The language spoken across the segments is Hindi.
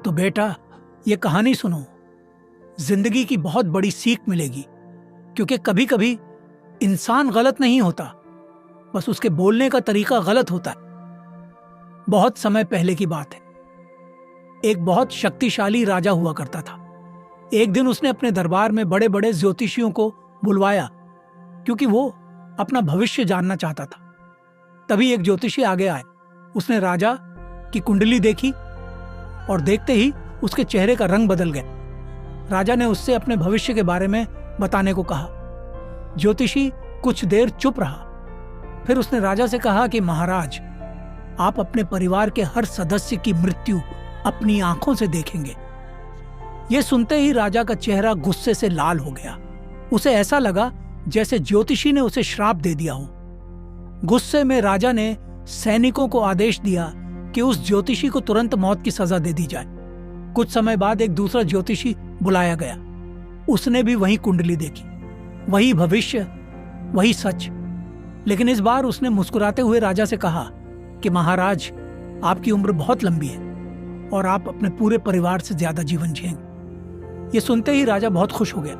तो बेटा, ये कहानी सुनो, जिंदगी की बहुत बड़ी सीख मिलेगी। क्योंकि कभी कभी इंसान गलत नहीं होता, बस उसके बोलने का तरीका गलत होता है। बहुत समय पहले की बात है। एक बहुत शक्तिशाली राजा हुआ करता था। एक दिन उसने अपने दरबार में बड़े बड़े ज्योतिषियों को बुलवाया, क्योंकि वो अपना भविष्य जानना चाहता था। तभी एक ज्योतिषी आगे आए। उसने राजा की कुंडली देखी और देखते ही उसके चेहरे का रंग बदल गया। राजा ने उससे अपने भविष्य के बारे में बताने को कहा। ज्योतिषी कुछ देर चुप रहा। फिर उसने राजा से कहा कि महाराज, आप अपने परिवार के हर सदस्य की मृत्यु अपनी आंखों से देखेंगे। यह सुनते ही राजा का चेहरा गुस्से से लाल हो गया। उसे ऐसा लगा जैसे ज्योतिषी ने उसे श्राप दे दिया हो। गुस्से में राजा ने सैनिकों को आदेश दिया कि उस ज्योतिषी को तुरंत मौत की सजा दे दी जाए। कुछ समय बाद एक दूसरा ज्योतिषी बुलाया गया। उसने भी वही कुंडली देखी, वही भविष्य, वही सच। लेकिन इस बार उसने मुस्कुराते हुए राजा से कहा कि महाराज, आपकी उम्र बहुत लंबी है और आप अपने पूरे परिवार से ज्यादा जीवन जिएंगे। ये सुनते ही राजा बहुत खुश हो गया।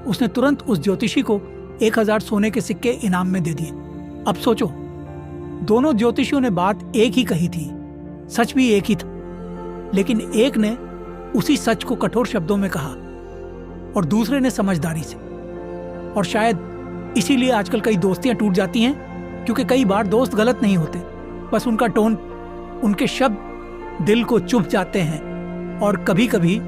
उसने तुरंत उस ज्योतिषी को 1000 सोने के सिक्के इनाम में दे दिए। अब सोचो, दोनों ज्योतिषियों ने बात एक ही कही थी, सच भी एक ही था, लेकिन एक ने उसी सच को कठोर शब्दों में कहा और दूसरे ने समझदारी से। और शायद इसीलिए आजकल कई दोस्तियां टूट जाती हैं, क्योंकि कई बार दोस्त गलत नहीं होते, बस उनका टोन, उनके शब्द दिल को चुभ जाते हैं। और कभी कभी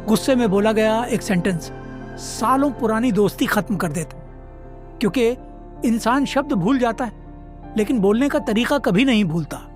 गुस्से में बोला गया एक सेंटेंस सालों पुरानी दोस्ती खत्म कर देता। क्योंकि इंसान शब्द भूल जाता है, लेकिन बोलने का तरीका कभी नहीं भूलता।